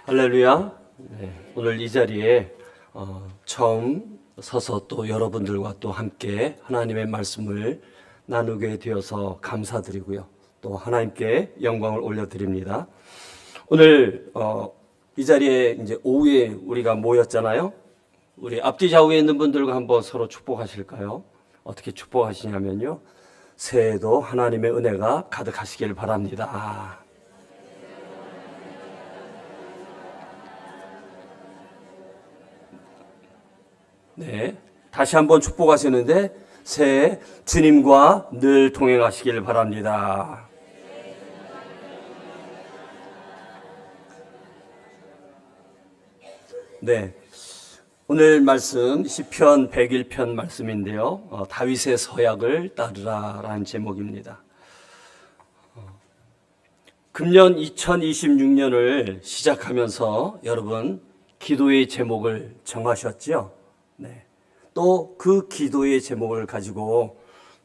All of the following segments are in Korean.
할렐루야. 오늘 이 자리에 처음 서서 또 여러분들과 또 함께 하나님의 말씀을 나누게 되어서 감사드리고요. 또 하나님께 영광을 올려드립니다. 오늘 이 자리에 이제 오후에 우리가 모였잖아요. 우리 앞뒤 좌우에 있는 분들과 한번 서로 축복하실까요? 어떻게 축복하시냐면요. 새해에도 하나님의 은혜가 가득하시길 바랍니다. 네, 다시 한번 축복하시는데 새해 주님과 늘 동행하시길 바랍니다. 네, 오늘 말씀 시편 101편 말씀인데요. 다윗의 서약을 따르라 라는 제목입니다. 금년 2026년을 시작하면서 여러분 기도의 제목을 정하셨죠? 네. 또 그 기도의 제목을 가지고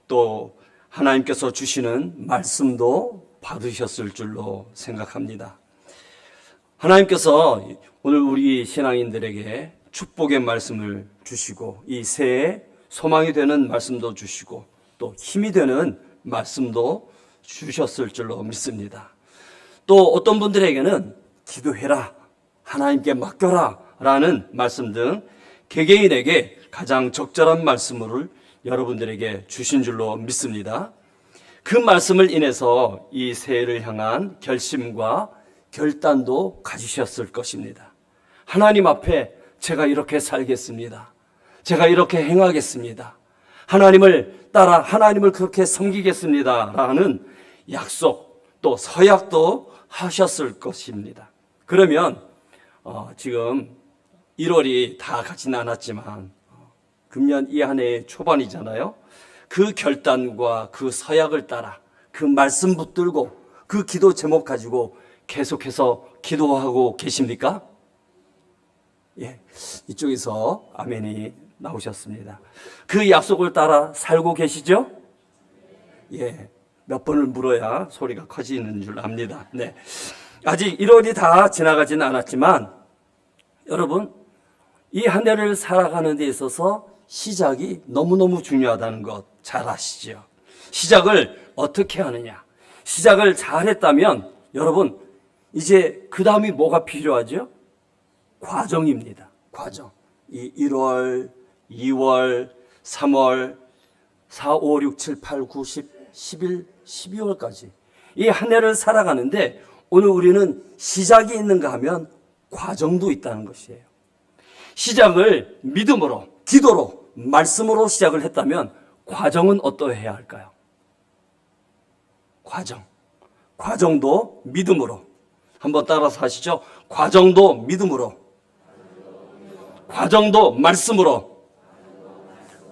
또 하나님께서 주시는 말씀도 받으셨을 줄로 생각합니다. 하나님께서 오늘 우리 신앙인들에게 축복의 말씀을 주시고 이 새해 소망이 되는 말씀도 주시고 또 힘이 되는 말씀도 주셨을 줄로 믿습니다. 또 어떤 분들에게는 기도해라, 하나님께 맡겨라 라는 말씀 등 개개인에게 가장 적절한 말씀을 여러분들에게 주신 줄로 믿습니다. 그 말씀을 인해서 이 새해를 향한 결심과 결단도 가지셨을 것입니다. 하나님 앞에 제가 이렇게 살겠습니다. 제가 이렇게 행하겠습니다. 하나님을 따라 하나님을 그렇게 섬기겠습니다. 라는 약속 또 서약도 하셨을 것입니다. 그러면 지금 1월이 다 가지는 않았지만 금년 이 한 해의 초반이잖아요. 그 결단과 그 서약을 따라 그 말씀 붙들고 그 기도 제목 가지고 계속해서 기도하고 계십니까? 예, 이쪽에서 아멘이 나오셨습니다. 그 약속을 따라 살고 계시죠? 예, 몇 번을 물어야 소리가 커지는 줄 압니다. 네, 아직 1월이 다 지나가지는 않았지만 여러분 이 한 해를 살아가는 데 있어서 시작이 너무너무 중요하다는 것 잘 아시죠? 시작을 어떻게 하느냐? 시작을 잘했다면 여러분 이제 그 다음이 뭐가 필요하죠? 과정입니다. 과정. 이 1월, 2월, 3월, 4, 5, 6, 7, 8, 9, 10, 11, 12월까지 이 한 해를 살아가는데 오늘 우리는 시작이 있는가 하면 과정도 있다는 것이에요. 시작을 믿음으로, 기도로, 말씀으로 시작을 했다면 과정은 어떠해야 할까요? 과정도 믿음으로. 한번 따라서 하시죠. 과정도 믿음으로. 과정도 말씀으로.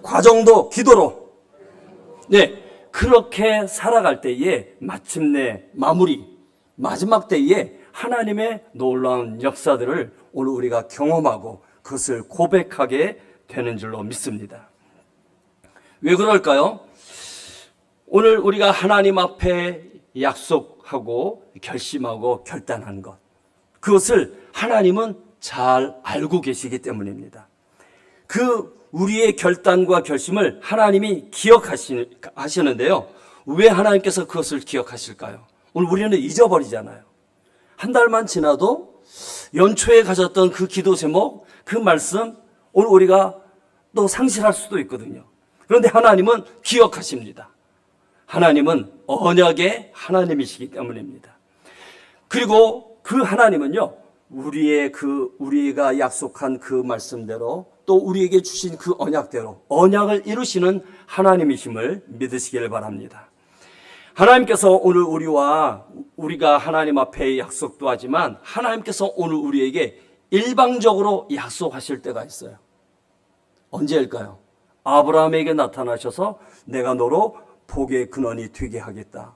과정도 기도로. 네, 그렇게 살아갈 때에 마침내 마지막 때에 하나님의 놀라운 역사들을 오늘 우리가 경험하고 그것을 고백하게 되는 줄로 믿습니다. 왜 그럴까요? 오늘 우리가 하나님 앞에 약속하고 결심하고 결단한 것, 그것을 하나님은 잘 알고 계시기 때문입니다. 그 우리의 결단과 결심을 하나님이 기억하시는데요. 왜 하나님께서 그것을 기억하실까요? 오늘 우리는 잊어버리잖아요. 한 달만 지나도 연초에 가졌던 그 기도 제목, 그 말씀 오늘 우리가 또 상실할 수도 있거든요. 그런데 하나님은 기억하십니다. 하나님은 언약의 하나님이시기 때문입니다. 그리고 그 하나님은요, 우리가 약속한 그 말씀대로 또 우리에게 주신 그 언약대로 언약을 이루시는 하나님이심을 믿으시길 바랍니다. 하나님께서 오늘 우리가 하나님 앞에 약속도 하지만 하나님께서 오늘 우리에게 일방적으로 약속하실 때가 있어요. 언제일까요? 아브라함에게 나타나셔서 내가 너로 복의 근원이 되게 하겠다.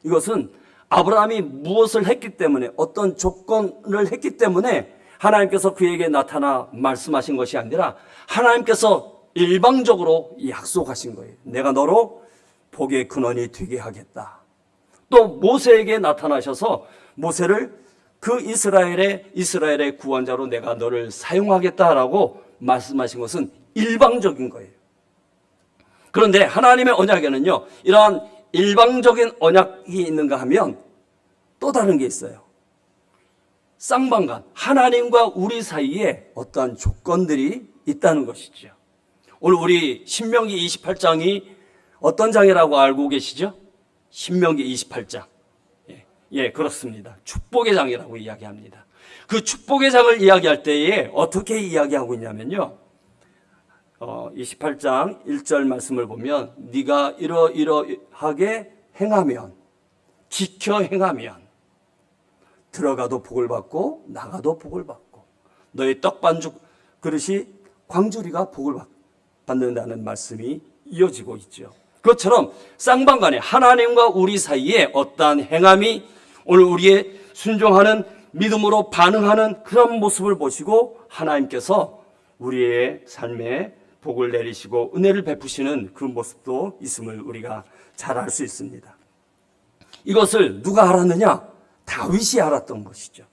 이것은 아브라함이 무엇을 했기 때문에, 어떤 조건을 했기 때문에 하나님께서 그에게 나타나 말씀하신 것이 아니라 하나님께서 일방적으로 약속하신 거예요. 내가 너로 복의 근원이 되게 하겠다. 또 모세에게 나타나셔서 모세를 그 이스라엘의 구원자로 내가 너를 사용하겠다라고 말씀하신 것은 일방적인 거예요. 그런데 하나님의 언약에는요, 이러한 일방적인 언약이 있는가 하면 또 다른 게 있어요. 쌍방간, 하나님과 우리 사이에 어떠한 조건들이 있다는 것이죠. 오늘 우리 신명기 28장이 어떤 장이라고 알고 계시죠? 신명기 28장. 예, 그렇습니다. 축복의 장이라고 이야기합니다. 그 축복의 장을 이야기할 때에 어떻게 이야기하고 있냐면요, 28장 1절 말씀을 보면 네가 이러이러하게 행하면, 지켜 행하면 들어가도 복을 받고 나가도 복을 받고 너의 떡반죽 그릇이 광주리가 복을 받는다는 말씀이 이어지고 있죠. 그것처럼 쌍방간에 하나님과 우리 사이에 어떠한 행함이 오늘 우리의 순종하는 믿음으로 반응하는 그런 모습을 보시고 하나님께서 우리의 삶에 복을 내리시고 은혜를 베푸시는 그 모습도 있음을 우리가 잘 알 수 있습니다. 이것을 누가 알았느냐? 다윗이 알았던 것이죠.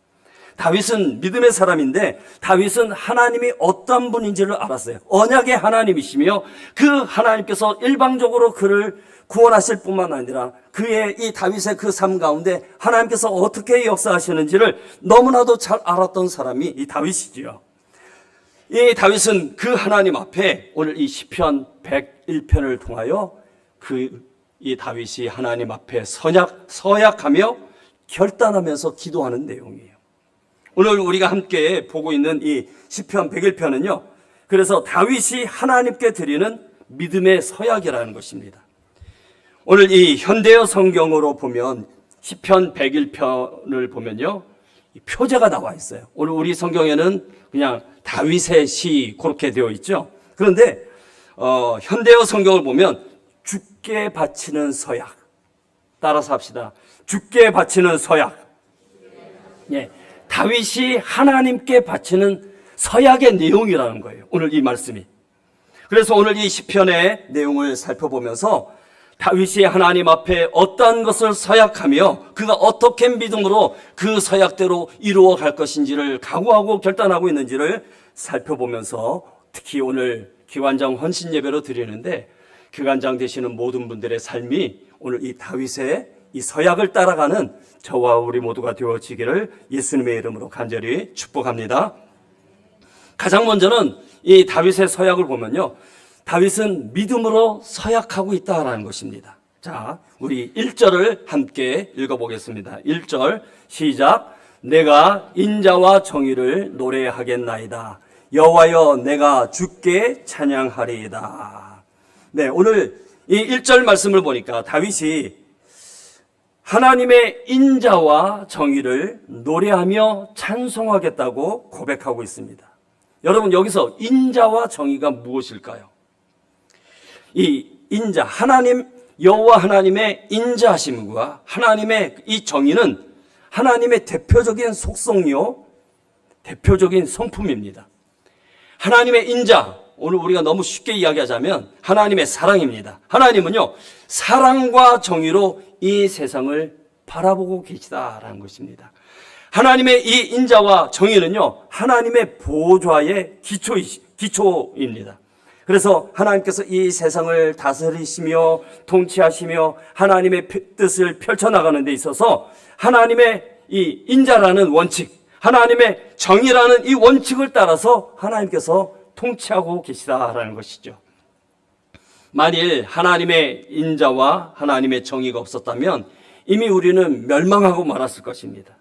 다윗은 믿음의 사람인데 다윗은 하나님이 어떤 분인지를 알았어요. 언약의 하나님이시며 그 하나님께서 일방적으로 그를 구원하실 뿐만 아니라 그의 이 다윗의 그 삶 가운데 하나님께서 어떻게 역사하시는지를 너무나도 잘 알았던 사람이 이 다윗이지요. 이 다윗은 그 하나님 앞에 오늘 이 시편 101편을 통하여 이 다윗이 하나님 앞에 서약하며 결단하면서 기도하는 내용이에요. 오늘 우리가 함께 보고 있는 이 시편 101편은요, 그래서 다윗이 하나님께 드리는 믿음의 서약이라는 것입니다. 오늘 이 현대어 성경으로 보면 시편 101편을 보면요, 표제가 나와 있어요. 오늘 우리 성경에는 그냥 다윗의 시 그렇게 되어 있죠. 그런데 현대어 성경을 보면 주께 바치는 서약, 따라서 합시다. 주께 바치는 서약. 예, 다윗이 하나님께 바치는 서약의 내용이라는 거예요. 오늘 이 말씀이. 그래서 오늘 이 시편의 내용을 살펴보면서 다윗이 하나님 앞에 어떠한 것을 서약하며 그가 어떻게 믿음으로 그 서약대로 이루어 갈 것인지를 각오하고 결단하고 있는지를 살펴보면서 특히 오늘 기관장 헌신 예배로 드리는데 기관장 되시는 모든 분들의 삶이 오늘 이 다윗의 이 서약을 따라가는 저와 우리 모두가 되어지기를 예수님의 이름으로 간절히 축복합니다. 가장 먼저는 이 다윗의 서약을 보면요, 다윗은 믿음으로 서약하고 있다라는 것입니다. 자, 우리 1절을 함께 읽어보겠습니다. 1절 시작. 내가 인자와 정의를 노래하겠나이다. 여호와여 내가 주께 찬양하리이다. 네, 오늘 이 1절 말씀을 보니까 다윗이 하나님의 인자와 정의를 노래하며 찬송하겠다고 고백하고 있습니다. 여러분, 여기서 인자와 정의가 무엇일까요? 이 인자, 하나님, 여호와 하나님의 인자하심과 하나님의 이 정의는 하나님의 대표적인 속성이요, 대표적인 성품입니다. 하나님의 인자, 오늘 우리가 너무 쉽게 이야기하자면 하나님의 사랑입니다. 하나님은요, 사랑과 정의로 이 세상을 바라보고 계시다라는 것입니다. 하나님의 이 인자와 정의는요, 하나님의 보좌의 기초입니다. 그래서 하나님께서 이 세상을 다스리시며 통치하시며 하나님의 뜻을 펼쳐나가는 데 있어서 하나님의 이 인자라는 원칙, 하나님의 정의라는 이 원칙을 따라서 하나님께서 통치하고 계시다라는 것이죠. 만일 하나님의 인자와 하나님의 정의가 없었다면 이미 우리는 멸망하고 말았을 것입니다.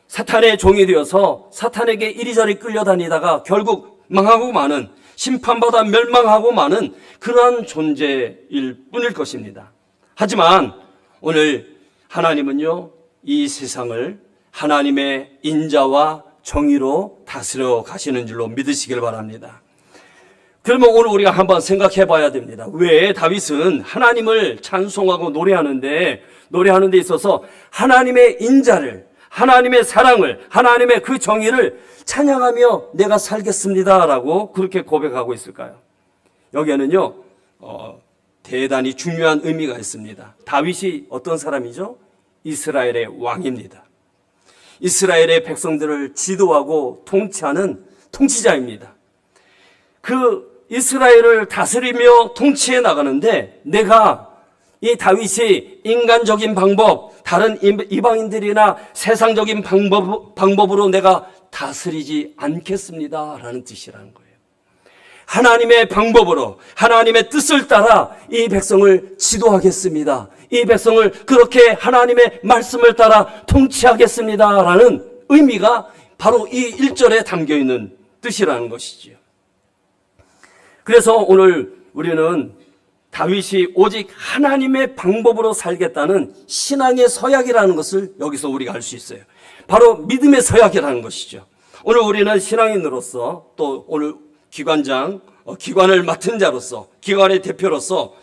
사탄의 종이 되어서 사탄에게 이리저리 끌려다니다가 결국 망하고 마는, 심판받아 멸망하고 마는 그러한 존재일 뿐일 것입니다. 하지만 오늘 하나님은요, 이 세상을 하나님의 인자와 정의로 다스려 가시는 줄로 믿으시길 바랍니다. 그러면 오늘 우리가 한번 생각해 봐야 됩니다. 왜 다윗은 하나님을 찬송하고 노래하는 데 있어서 하나님의 인자를, 하나님의 사랑을, 하나님의 그 정의를 찬양하며 내가 살겠습니다라고 그렇게 고백하고 있을까요? 여기에는요, 대단히 중요한 의미가 있습니다. 다윗이 어떤 사람이죠? 이스라엘의 왕입니다. 이스라엘의 백성들을 지도하고 통치하는 통치자입니다. 그 이스라엘을 다스리며 통치해 나가는데 내가 이 다윗이 인간적인 방법, 다른 이방인들이나 세상적인 방법으로 내가 다스리지 않겠습니다 라는 뜻이라는 거예요. 하나님의 방법으로 하나님의 뜻을 따라 이 백성을 지도하겠습니다. 이 백성을 그렇게 하나님의 말씀을 따라 통치하겠습니다 라는 의미가 바로 이 1절에 담겨있는 뜻이라는 것이지요. 그래서 오늘 우리는 다윗이 오직 하나님의 방법으로 살겠다는 신앙의 서약이라는 것을 여기서 우리가 알 수 있어요. 바로 믿음의 서약이라는 것이죠. 오늘 우리는 신앙인으로서 또 오늘 기관을 맡은 자로서 기관의 대표로서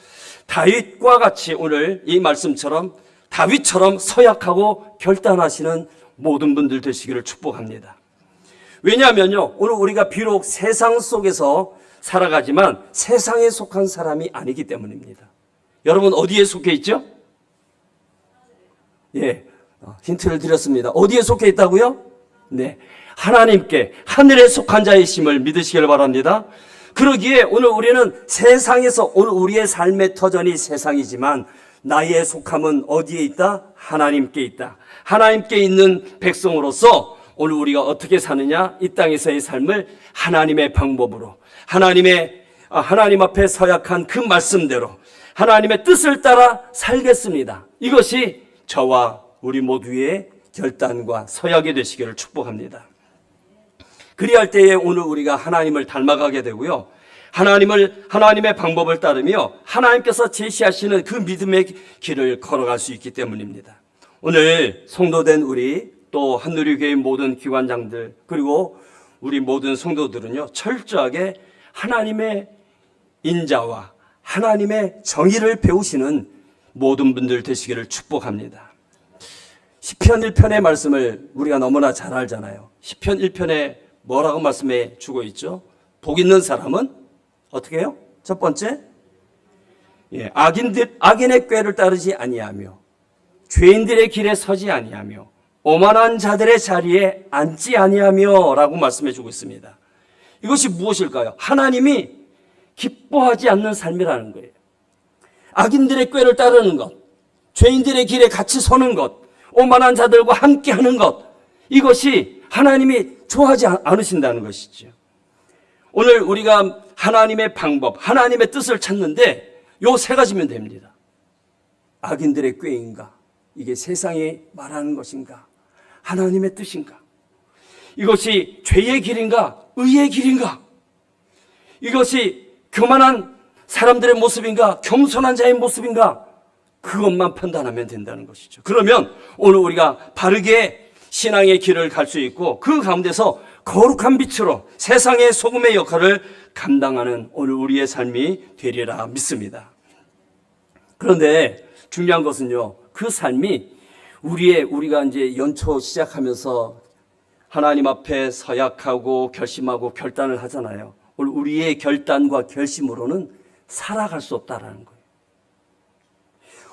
다윗과 같이 오늘 이 말씀처럼 다윗처럼 서약하고 결단하시는 모든 분들 되시기를 축복합니다. 왜냐하면요, 오늘 우리가 비록 세상 속에서 살아가지만 세상에 속한 사람이 아니기 때문입니다. 여러분 어디에 속해 있죠? 예, 힌트를 드렸습니다. 어디에 속해 있다고요? 네, 하나님께 하늘에 속한 자이심을 믿으시길 바랍니다. 그러기에 오늘 우리는 세상에서 오늘 우리의 삶의 터전이 세상이지만 나의 속함은 어디에 있다? 하나님께 있다. 하나님께 있는 백성으로서 오늘 우리가 어떻게 사느냐? 이 땅에서의 삶을 하나님의 방법으로 하나님 앞에 서약한 그 말씀대로 하나님의 뜻을 따라 살겠습니다. 이것이 저와 우리 모두의 결단과 서약이 되시기를 축복합니다. 그리할 때에 오늘 우리가 하나님을 닮아가게 되고요. 하나님의 방법을 따르며 하나님께서 제시하시는 그 믿음의 길을 걸어갈 수 있기 때문입니다. 오늘 성도된 우리 또 한누리교회 모든 기관장들 그리고 우리 모든 성도들은요, 철저하게 하나님의 인자와 하나님의 정의를 배우시는 모든 분들 되시기를 축복합니다. 시편 1편의 말씀을 우리가 너무나 잘 알잖아요. 시편 1편에 뭐라고 말씀해 주고 있죠? 복 있는 사람은 어떻게 해요? 첫 번째, 악인의 꾀를 따르지 아니하며 죄인들의 길에 서지 아니하며 오만한 자들의 자리에 앉지 아니하며 라고 말씀해 주고 있습니다. 이것이 무엇일까요? 하나님이 기뻐하지 않는 삶이라는 거예요. 악인들의 꾀를 따르는 것, 죄인들의 길에 같이 서는 것, 오만한 자들과 함께 하는 것, 이것이 하나님이 좋아하지 않으신다는 것이죠. 오늘 우리가 하나님의 방법, 하나님의 뜻을 찾는데 요 세 가지면 됩니다. 악인들의 꾀인가? 이게 세상이 말하는 것인가? 하나님의 뜻인가? 이것이 죄의 길인가? 의의 길인가? 이것이 교만한 사람들의 모습인가? 겸손한 자의 모습인가? 그것만 판단하면 된다는 것이죠. 그러면 오늘 우리가 바르게 신앙의 길을 갈 수 있고 그 가운데서 거룩한 빛으로 세상의 소금의 역할을 감당하는 오늘 우리의 삶이 되리라 믿습니다. 그런데 중요한 것은요, 그 삶이 우리가 이제 연초 시작하면서 하나님 앞에 서약하고 결심하고 결단을 하잖아요. 오늘 우리의 결단과 결심으로는 살아갈 수 없다라는 거예요.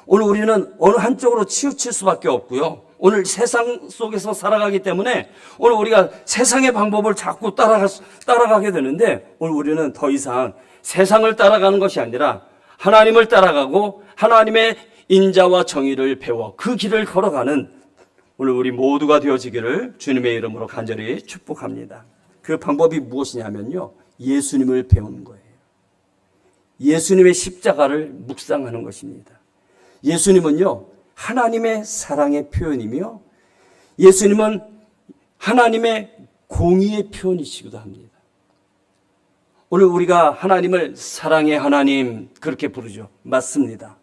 오늘 우리는 어느 한쪽으로 치우칠 수밖에 없고요. 오늘 세상 속에서 살아가기 때문에 오늘 우리가 세상의 방법을 자꾸 따라가게 되는데 오늘 우리는 더 이상 세상을 따라가는 것이 아니라 하나님을 따라가고 하나님의 인자와 정의를 배워 그 길을 걸어가는 오늘 우리 모두가 되어지기를 주님의 이름으로 간절히 축복합니다. 그 방법이 무엇이냐면요, 예수님을 배우는 거예요. 예수님의 십자가를 묵상하는 것입니다. 예수님은요, 하나님의 사랑의 표현이며 예수님은 하나님의 공의의 표현이시기도 합니다. 오늘 우리가 하나님을 사랑의 하나님 그렇게 부르죠. 맞습니다.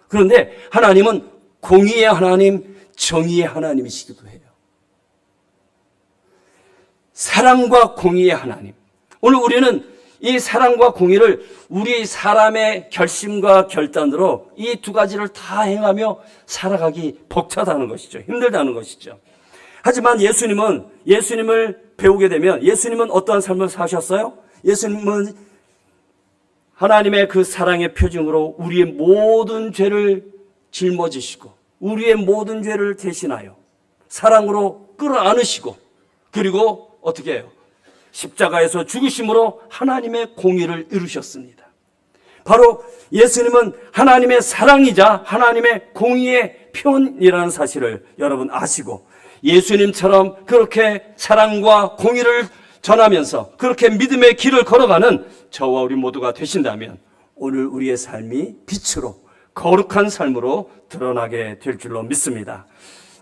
그런데 하나님은 공의의 하나님, 정의의 하나님이시기도 해요. 사랑과 공의의 하나님. 오늘 우리는 이 사랑과 공의를 우리 사람의 결심과 결단으로 이 두 가지를 다 행하며 살아가기 벅차다는 것이죠. 힘들다는 것이죠. 하지만 예수님을 배우게 되면 예수님은 어떠한 삶을 사셨어요? 예수님은 하나님의 그 사랑의 표징으로 우리의 모든 죄를 짊어지시고 우리의 모든 죄를 대신하여 사랑으로 끌어안으시고 그리고 어떻게 해요? 십자가에서 죽으심으로 하나님의 공의를 이루셨습니다. 바로 예수님은 하나님의 사랑이자 하나님의 공의의 표현이라는 사실을 여러분 아시고 예수님처럼 그렇게 사랑과 공의를 전하면서 그렇게 믿음의 길을 걸어가는 저와 우리 모두가 되신다면 오늘 우리의 삶이 빛으로 거룩한 삶으로 드러나게 될 줄로 믿습니다.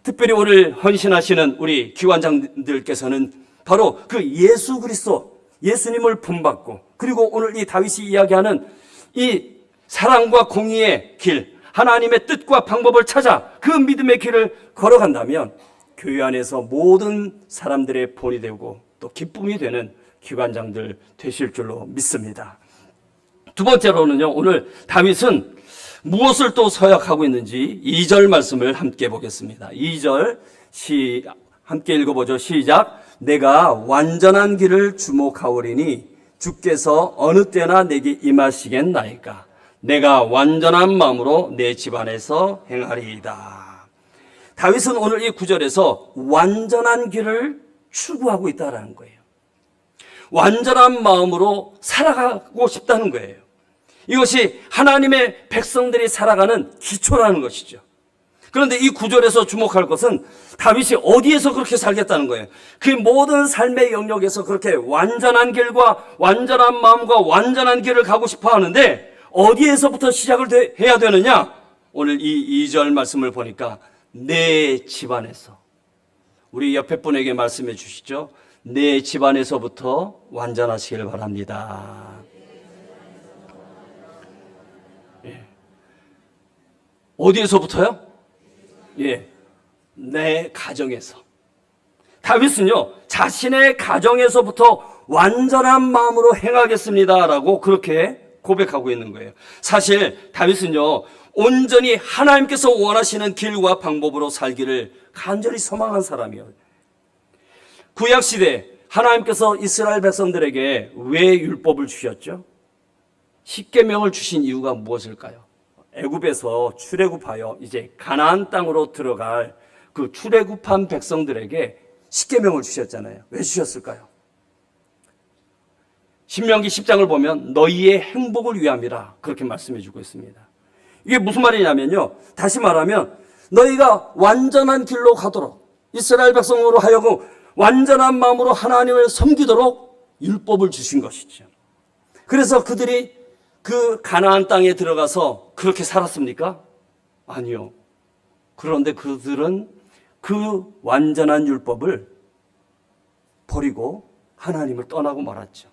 특별히 오늘 헌신하시는 우리 기관장들께서는 바로 그 예수 그리스도, 예수님을 본받고 그리고 오늘 이 다윗이 이야기하는 이 사랑과 공의의 길, 하나님의 뜻과 방법을 찾아 그 믿음의 길을 걸어간다면 교회 안에서 모든 사람들의 본이 되고 또 기쁨이 되는 기관장들 되실 줄로 믿습니다. 두 번째로는요, 오늘 다윗은 무엇을 또 서약하고 있는지 2절 말씀을 함께 보겠습니다. 2절 함께 읽어보죠. 시작. 내가 완전한 길을 주목하오리니 주께서 어느 때나 내게 임하시겠나이까. 내가 완전한 마음으로 내 집안에서 행하리이다. 다윗은 오늘 이 구절에서 완전한 길을 추구하고 있다는 거예요. 완전한 마음으로 살아가고 싶다는 거예요. 이것이 하나님의 백성들이 살아가는 기초라는 것이죠. 그런데 이 구절에서 주목할 것은 다윗이 어디에서 그렇게 살겠다는 거예요. 그 모든 삶의 영역에서 그렇게 완전한 길과 완전한 마음과 완전한 길을 가고 싶어 하는데 어디에서부터 시작을 해야 되느냐? 오늘 이 2절 말씀을 보니까 내 집안에서, 우리 옆에 분에게 말씀해 주시죠. 내 집안에서부터 완전하시길 바랍니다. 예. 어디에서부터요? 예, 내 가정에서. 다윗은요, 자신의 가정에서부터 완전한 마음으로 행하겠습니다라고 그렇게 고백하고 있는 거예요. 사실 다윗은요, 온전히 하나님께서 원하시는 길과 방법으로 살기를 간절히 소망한 사람이에요. 구약시대 하나님께서 이스라엘 백성들에게 왜 율법을 주셨죠? 십계명을 주신 이유가 무엇일까요? 애굽에서 출애굽하여 이제 가나안 땅으로 들어갈 그 출애굽한 백성들에게 십계명을 주셨잖아요. 왜 주셨을까요? 신명기 10장을 보면 너희의 행복을 위함이라 그렇게 말씀해 주고 있습니다. 이게 무슨 말이냐면요, 다시 말하면 너희가 완전한 길로 가도록 이스라엘 백성으로 하여금 완전한 마음으로 하나님을 섬기도록 율법을 주신 것이죠. 그래서 그들이 그 가나안 땅에 들어가서 그렇게 살았습니까? 아니요. 그런데 그들은 그 완전한 율법을 버리고 하나님을 떠나고 말았죠.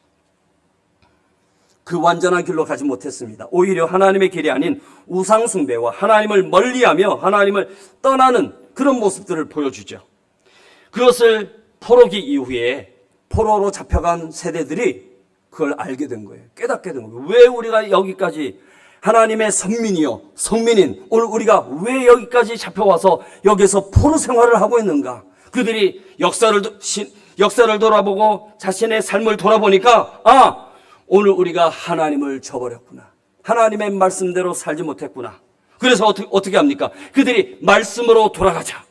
그 완전한 길로 가지 못했습니다. 오히려 하나님의 길이 아닌 우상 숭배와 하나님을 멀리하며 하나님을 떠나는 그런 모습들을 보여주죠. 그것을 포로기 이후에 포로로 잡혀간 세대들이 그걸 알게 된 거예요. 깨닫게 된 거예요. 왜 우리가 여기까지 하나님의 선민이요, 성민인 오늘 우리가 왜 여기까지 잡혀와서 여기서 포로 생활을 하고 있는가? 그들이 역사를 돌아보고 자신의 삶을 돌아보니까 오늘 우리가 하나님을 저버렸구나. 하나님의 말씀대로 살지 못했구나. 그래서 어떻게 합니까? 그들이 말씀으로 돌아가자.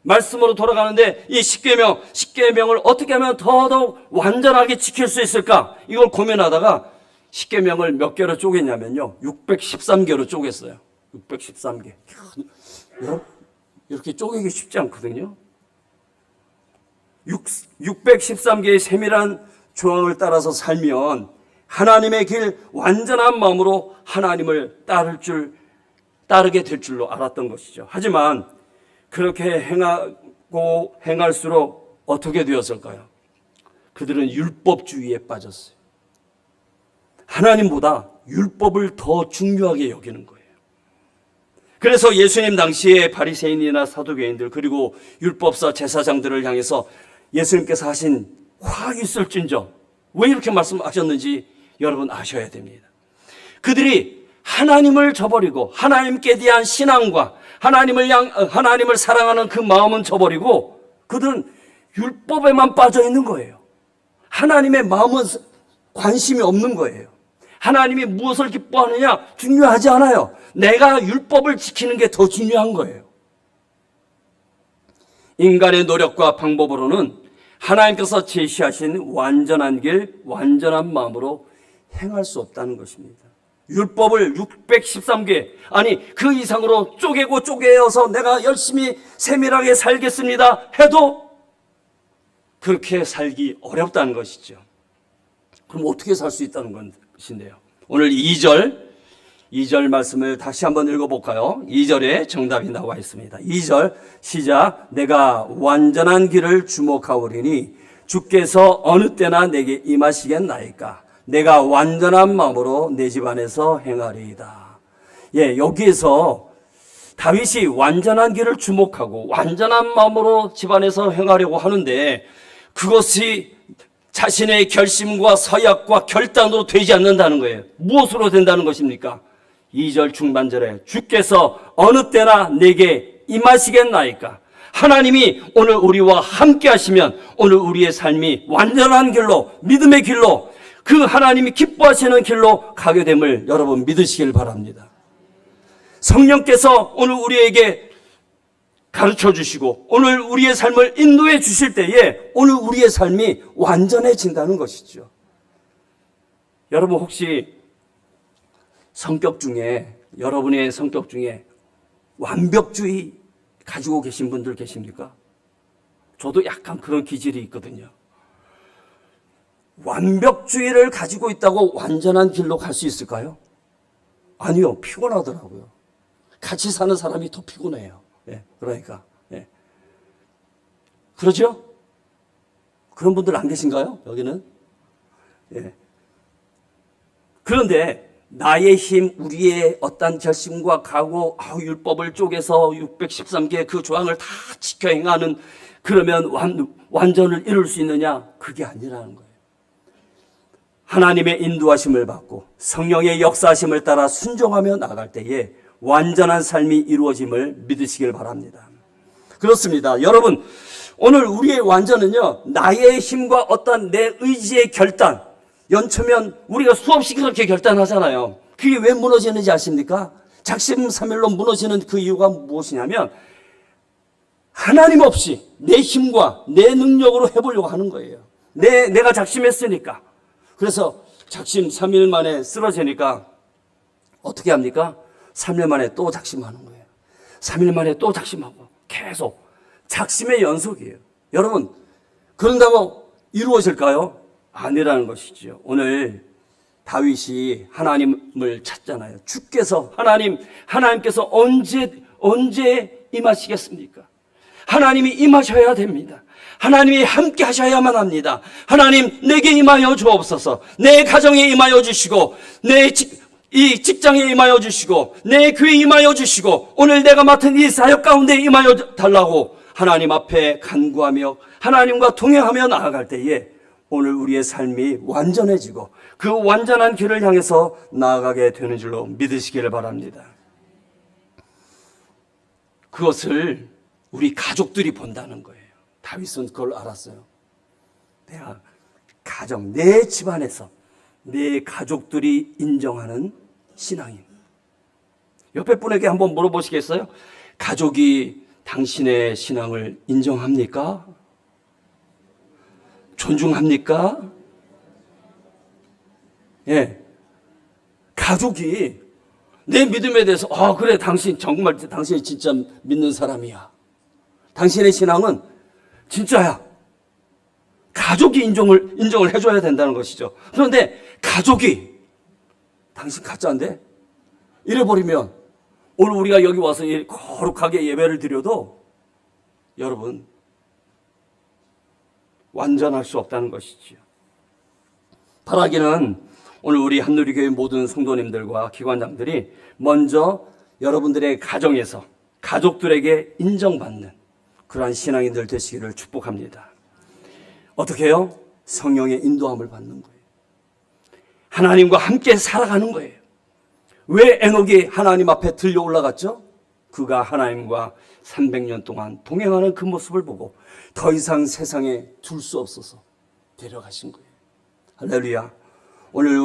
말씀으로 돌아가는데 이 십계명을 어떻게 하면 더더욱 완전하게 지킬 수 있을까? 이걸 고민하다가 십계명을 몇 개로 쪼갰냐면요, 613개로 쪼갰어요. 613개. 이렇게 쪼개기 쉽지 않거든요. 613개의 세밀한 조항을 따라서 살면 하나님의 길 완전한 마음으로 하나님을 따르게 될 줄로 알았던 것이죠. 하지만 그렇게 행하고 행할수록 어떻게 되었을까요? 그들은 율법주의에 빠졌어요. 하나님보다 율법을 더 중요하게 여기는 거예요. 그래서 예수님 당시에 바리새인이나 사두개인들 그리고 율법사 제사장들을 향해서 예수님께서 하신 화 있을진저 왜 이렇게 말씀하셨는지 여러분 아셔야 됩니다. 그들이 하나님을 저버리고 하나님께 대한 신앙과 하나님을 사랑하는 그 마음은 저버리고 그들은 율법에만 빠져 있는 거예요. 하나님의 마음은 관심이 없는 거예요. 하나님이 무엇을 기뻐하느냐 중요하지 않아요. 내가 율법을 지키는 게 더 중요한 거예요. 인간의 노력과 방법으로는 하나님께서 제시하신 완전한 길, 완전한 마음으로 행할 수 없다는 것입니다. 율법을 613개, 아니 그 이상으로 쪼개고 쪼개어서 내가 열심히 세밀하게 살겠습니다 해도 그렇게 살기 어렵다는 것이죠. 그럼 어떻게 살 수 있다는 것인데요. 오늘 2절 말씀을 다시 한번 읽어볼까요? 2절에 정답이 나와 있습니다. 2절 시작. 내가 완전한 길을 주목하오리니 주께서 어느 때나 내게 임하시겠나이까. 내가 완전한 마음으로 내 집안에서 행하리이다. 예, 여기에서 다윗이 완전한 길을 주목하고 완전한 마음으로 집안에서 행하려고 하는데 그것이 자신의 결심과 서약과 결단으로 되지 않는다는 거예요. 무엇으로 된다는 것입니까? 2절 중반절에 주께서 어느 때나 내게 임하시겠나이까. 하나님이 오늘 우리와 함께 하시면 오늘 우리의 삶이 완전한 길로, 믿음의 길로, 그 하나님이 기뻐하시는 길로 가게 됨을 여러분 믿으시길 바랍니다. 성령께서 오늘 우리에게 가르쳐 주시고 오늘 우리의 삶을 인도해 주실 때에 오늘 우리의 삶이 완전해진다는 것이죠. 여러분 혹시 여러분의 성격 중에 완벽주의 가지고 계신 분들 계십니까? 저도 약간 그런 기질이 있거든요. 완벽주의를 가지고 있다고 완전한 길로 갈 수 있을까요? 아니요, 피곤하더라고요. 같이 사는 사람이 더 피곤해요. 그러니까. 그러죠? 그런 분들 안 계신가요? 여기는? 그런데 나의 힘, 우리의 어떤 결심과 각오, 율법을 쪼개서 613개 그 조항을 다 지켜 행하는 그러면 완전을 이룰 수 있느냐? 그게 아니라는 거예요. 하나님의 인도하심을 받고 성령의 역사하심을 따라 순종하며 나갈 때에 완전한 삶이 이루어짐을 믿으시길 바랍니다. 그렇습니다. 여러분, 오늘 우리의 완전은요, 나의 힘과 어떤 내 의지의 결단, 연초면 우리가 수없이 그렇게 결단하잖아요. 그게 왜 무너지는지 아십니까? 작심삼일로 무너지는 그 이유가 무엇이냐면 하나님 없이 내 힘과 내 능력으로 해보려고 하는 거예요. 내가 작심했으니까. 그래서 작심 3일 만에 쓰러지니까 어떻게 합니까? 3일 만에 또 작심하는 거예요. 3일 만에 또 작심하고 계속 작심의 연속이에요. 여러분, 그런다고 이루어질까요? 아니라는 것이죠. 오늘 다윗이 하나님을 찾잖아요. 주께서 하나님께서 언제 임하시겠습니까? 하나님이 임하셔야 됩니다. 하나님이 함께 하셔야만 합니다. 하나님 내게 임하여 주옵소서. 내 가정에 임하여 주시고 이 직장에 임하여 주시고 내 교회에 임하여 주시고 오늘 내가 맡은 이 사역 가운데 임하여 달라고 하나님 앞에 간구하며 하나님과 동행하며 나아갈 때에 오늘 우리의 삶이 완전해지고 그 완전한 길을 향해서 나아가게 되는 줄로 믿으시기를 바랍니다. 그것을 우리 가족들이 본다는 거예요. 다윗은 그걸 알았어요. 내가 내 집안에서 내 가족들이 인정하는 신앙인. 옆에 분에게 한번 물어보시겠어요? 가족이 당신의 신앙을 인정합니까? 존중합니까? 가족이 내 믿음에 대해서 그래 당신이 진짜 믿는 사람이야. 당신의 신앙은 진짜야. 가족이 인정을 해줘야 된다는 것이죠. 그런데 가족이 당신 가짜인데? 이래버리면 오늘 우리가 여기 와서 거룩하게 예배를 드려도 여러분 완전할 수 없다는 것이지요. 바라기는 오늘 우리 한누리교회 모든 성도님들과 기관장들이 먼저 여러분들의 가정에서 가족들에게 인정받는 그러한 신앙인들 되시기를 축복합니다. 어떻게 해요? 성령의 인도함을 받는 거예요. 하나님과 함께 살아가는 거예요. 왜 에녹이 하나님 앞에 들려 올라갔죠? 그가 하나님과 300년 동안 동행하는 그 모습을 보고 더 이상 세상에 둘 수 없어서 데려가신 거예요. 할렐루야. 오늘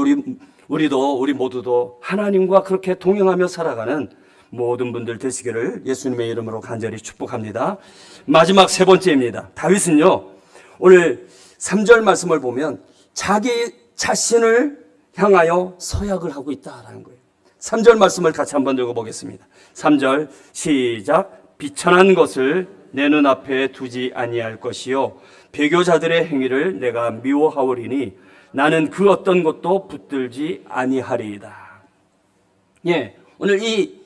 우리 모두도 하나님과 그렇게 동행하며 살아가는 모든 분들 되시기를 예수님의 이름으로 간절히 축복합니다. 마지막 세 번째입니다. 다윗은요, 오늘 3절 말씀을 보면 자기 자신을 향하여 서약을 하고 있다라는 거예요. 3절 말씀을 같이 한번 읽어보겠습니다. 3절 시작. 비천한 것을 내 눈앞에 두지 아니할 것이요 배교자들의 행위를 내가 미워하오리니 나는 그 어떤 것도 붙들지 아니하리이다. 예, 오늘 이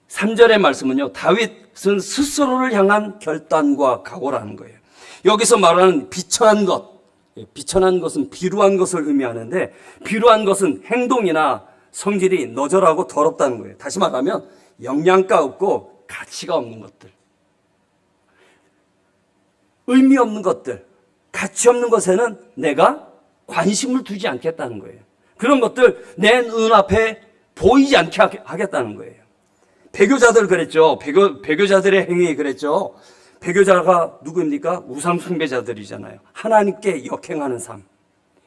3절의 말씀은요, 다윗은 스스로를 향한 결단과 각오라는 거예요. 여기서 말하는 비천한 것, 비천한 것은 비루한 것을 의미하는데, 비루한 것은 행동이나 성질이 너절하고 더럽다는 거예요. 다시 말하면 영양가 없고 가치가 없는 것들, 의미 없는 것들, 가치 없는 것에는 내가 관심을 두지 않겠다는 거예요. 그런 것들 내 눈앞에 보이지 않게 하겠다는 거예요. 배교자들 그랬죠. 배교자들의 행위 그랬죠. 배교자가 누구입니까? 우상 숭배자들이잖아요. 하나님께 역행하는 삶,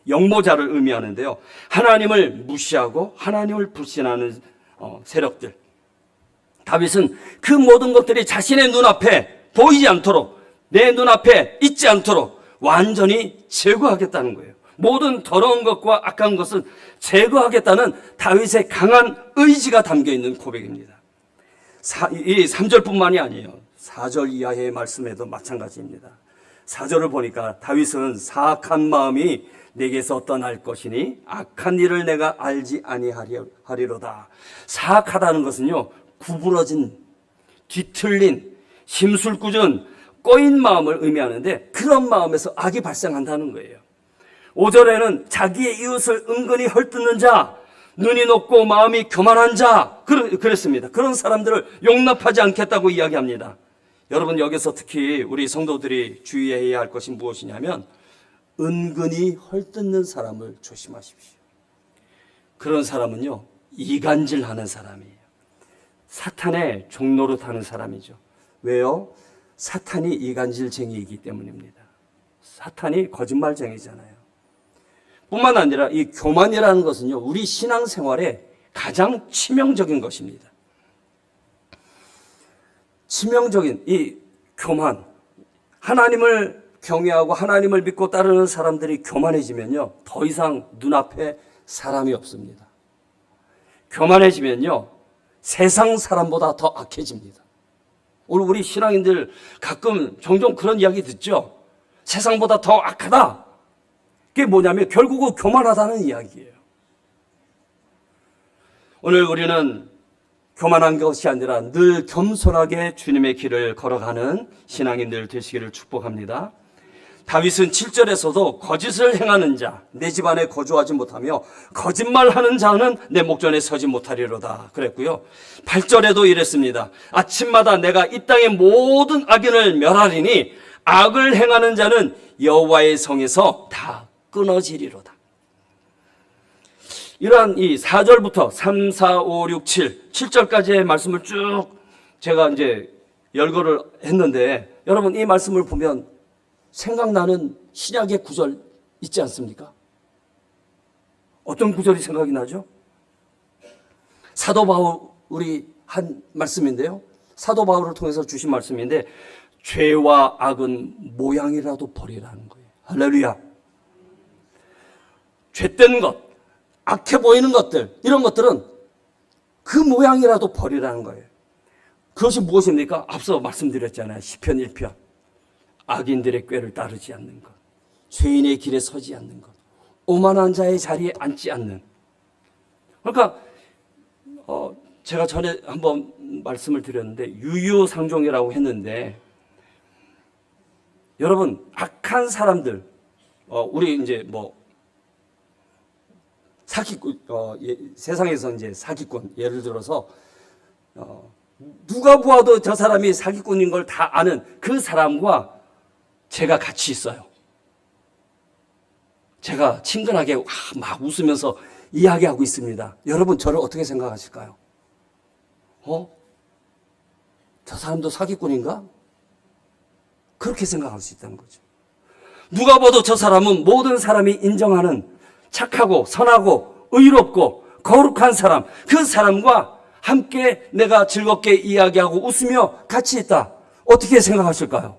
영모자를 의미하는데요. 하나님을 무시하고 하나님을 불신하는 세력들. 다윗은 그 모든 것들이 자신의 눈앞에 보이지 않도록, 내 눈앞에 있지 않도록 완전히 제거하겠다는 거예요. 모든 더러운 것과 악한 것을 제거하겠다는 다윗의 강한 의지가 담겨있는 고백입니다. 이 3절뿐만이 아니에요. 4절 이하의 말씀에도 마찬가지입니다. 4절을 보니까 다윗은 사악한 마음이 내게서 떠날 것이니 악한 일을 내가 알지 아니하리로다. 사악하다는 것은요, 구부러진, 뒤틀린, 심술궂은 꼬인 마음을 의미하는데 그런 마음에서 악이 발생한다는 거예요. 5절에는 자기의 이웃을 은근히 헐뜯는 자, 눈이 높고 마음이 교만한 자, 그랬습니다. 그런 사람들을 용납하지 않겠다고 이야기합니다. 여러분, 여기서 특히 우리 성도들이 주의해야 할 것이 무엇이냐면 은근히 헐뜯는 사람을 조심하십시오. 그런 사람은요, 이간질하는 사람이에요. 사탄의 종노릇하는 사람이죠. 왜요? 사탄이 이간질쟁이이기 때문입니다. 사탄이 거짓말쟁이잖아요. 뿐만 아니라 이 교만이라는 것은요, 우리 신앙생활에 가장 치명적인 것입니다. 치명적인 이 교만, 하나님을 경외하고 하나님을 믿고 따르는 사람들이 교만해지면요, 더 이상 눈앞에 사람이 없습니다. 교만해지면요, 세상 사람보다 더 악해집니다. 오늘 우리 신앙인들 가끔 종종 그런 이야기 듣죠? 세상보다 더 악하다. 그게 뭐냐면 결국은 교만하다는 이야기예요. 오늘 우리는 교만한 것이 아니라 늘 겸손하게 주님의 길을 걸어가는 신앙인들 되시기를 축복합니다. 다윗은 7절에서도 거짓을 행하는 자, 내 집안에 거주하지 못하며 거짓말하는 자는 내 목전에 서지 못하리로다 그랬고요. 8절에도 이랬습니다. 아침마다 내가 이 땅의 모든 악인을 멸하리니 악을 행하는 자는 여호와의 성에서 다 끊어지리로다. 이러한 이 4절부터 3, 4, 5, 6, 7절까지의 말씀을 쭉 제가 이제 열거를 했는데, 여러분 이 말씀을 보면 생각나는 신약의 구절 있지 않습니까? 어떤 구절이 생각이 나죠? 사도 바울이 한 말씀인데요. 사도 바울을 통해서 주신 말씀인데, 죄와 악은 모양이라도 버리라는 거예요. 할렐루야. 죄된 것, 악해 보이는 것들, 이런 것들은 그 모양이라도 버리라는 거예요. 그것이 무엇입니까? 앞서 말씀드렸잖아요. 시편 1편. 악인들의 꾀를 따르지 않는 것, 죄인의 길에 서지 않는 것, 오만한 자의 자리에 앉지 않는. 그러니까 제가 전에 한번 말씀을 드렸는데 유유상종이라고 했는데, 여러분 악한 사람들, 우리 이제 뭐 사기꾼, 세상에서 이제 사기꾼, 예를 들어서 누가 보아도 저 사람이 사기꾼인 걸 다 아는 그 사람과 제가 같이 있어요. 제가 친근하게 막 웃으면서 이야기하고 있습니다. 여러분 저를 어떻게 생각하실까요? 저 사람도 사기꾼인가? 그렇게 생각할 수 있다는 거죠. 누가 봐도 저 사람은 모든 사람이 인정하는 착하고 선하고 의롭고 거룩한 사람, 그 사람과 함께 내가 즐겁게 이야기하고 웃으며 같이 있다. 어떻게 생각하실까요?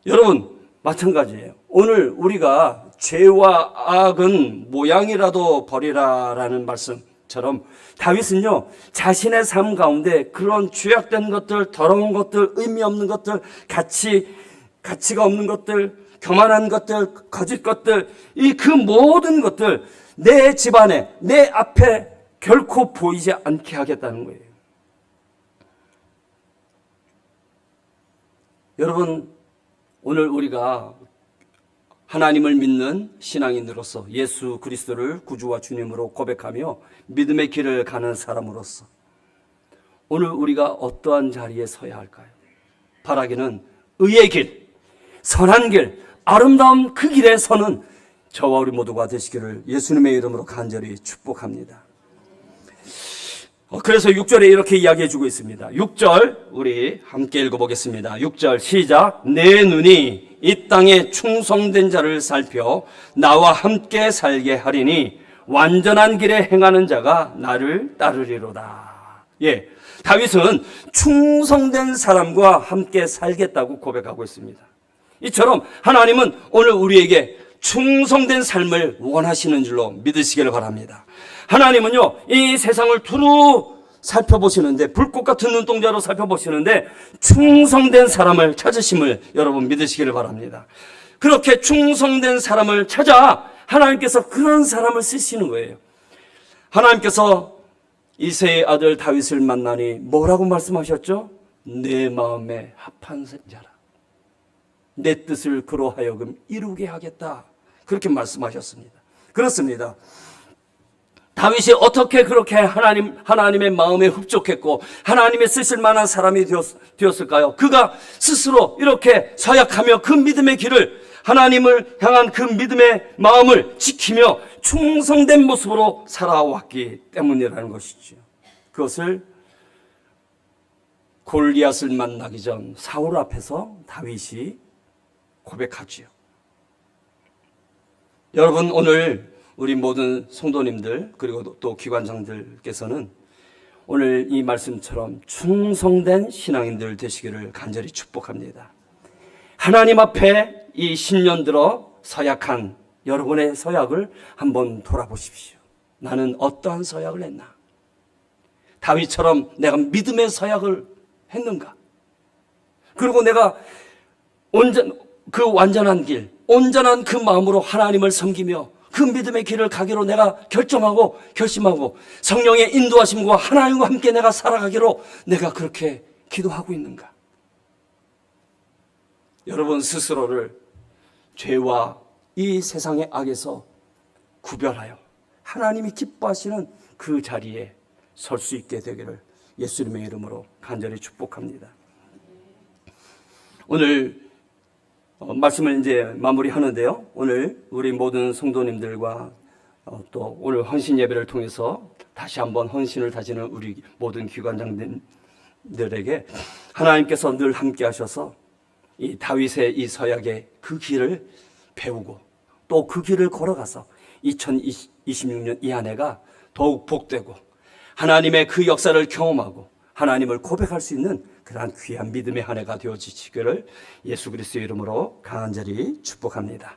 여러분, 마찬가지예요. 오늘 우리가 죄와 악은 모양이라도 버리라라는 말씀처럼 다윗은요, 자신의 삶 가운데 그런 죄악된 것들, 더러운 것들, 의미 없는 것들, 가치가 없는 것들, 교만한 것들, 거짓 것들, 그 모든 것들 내 집안에, 내 앞에 결코 보이지 않게 하겠다는 거예요. 여러분, 오늘 우리가 하나님을 믿는 신앙인으로서 예수 그리스도를 구주와 주님으로 고백하며 믿음의 길을 가는 사람으로서 오늘 우리가 어떠한 자리에 서야 할까요? 바라기는 의의 길, 선한 길, 아름다운 그 길에 서는 저와 우리 모두가 되시기를 예수님의 이름으로 간절히 축복합니다. 그래서 6절에 이렇게 이야기해 주고 있습니다. 6절 우리 함께 읽어보겠습니다. 6절 시작. 내 눈이 이 땅에 충성된 자를 살펴 나와 함께 살게 하리니 완전한 길에 행하는 자가 나를 따르리로다. 예, 다윗은 충성된 사람과 함께 살겠다고 고백하고 있습니다. 이처럼 하나님은 오늘 우리에게 충성된 삶을 원하시는 줄로 믿으시기를 바랍니다. 하나님은요, 이 세상을 두루 살펴보시는데, 불꽃 같은 눈동자로 살펴보시는데 충성된 사람을 찾으심을 여러분 믿으시기를 바랍니다. 그렇게 충성된 사람을 찾아 하나님께서 그런 사람을 쓰시는 거예요. 하나님께서 이새의 아들 다윗을 만나니 뭐라고 말씀하셨죠? 내 마음에 합한 자라, 내 뜻을 그로 하여금 이루게 하겠다, 그렇게 말씀하셨습니다. 그렇습니다. 다윗이 어떻게 그렇게 하나님의 마음에 흡족했고 하나님의 쓰실 만한 사람이 되었을까요? 그가 스스로 이렇게 서약하며 그 믿음의 길을, 하나님을 향한 그 믿음의 마음을 지키며 충성된 모습으로 살아왔기 때문이라는 것이죠. 그것을 골리앗을 만나기 전 사울 앞에서 다윗이 고백하지요. 여러분, 오늘 우리 모든 성도님들 그리고 또 기관장들께서는 오늘 이 말씀처럼 충성된 신앙인들 되시기를 간절히 축복합니다. 하나님 앞에 이 10년 들어 서약한 여러분의 서약을 한번 돌아보십시오. 나는 어떠한 서약을 했나? 다윗처럼 내가 믿음의 서약을 했는가? 그리고 내가 완전한 길, 온전한 그 마음으로 하나님을 섬기며 그 믿음의 길을 가기로 내가 결정하고 결심하고 성령의 인도하심과 하나님과 함께 내가 살아가기로 내가 그렇게 기도하고 있는가? 여러분 스스로를 죄와 이 세상의 악에서 구별하여 하나님이 기뻐하시는 그 자리에 설 수 있게 되기를 예수님의 이름으로 간절히 축복합니다. 오늘 말씀을 이제 마무리하는데요. 오늘 우리 모든 성도님들과 또 오늘 헌신 예배를 통해서 다시 한번 헌신을 다지는 우리 모든 기관장들에게 하나님께서 늘 함께 하셔서 이 다윗의 이 서약의 그 길을 배우고 또 그 길을 걸어가서 2026년 이 한 해가 더욱 복되고 하나님의 그 역사를 경험하고 하나님을 고백할 수 있는 그러한 귀한 믿음의 한 해가 되어지시기를 예수 그리스도의 이름으로 간절히 축복합니다.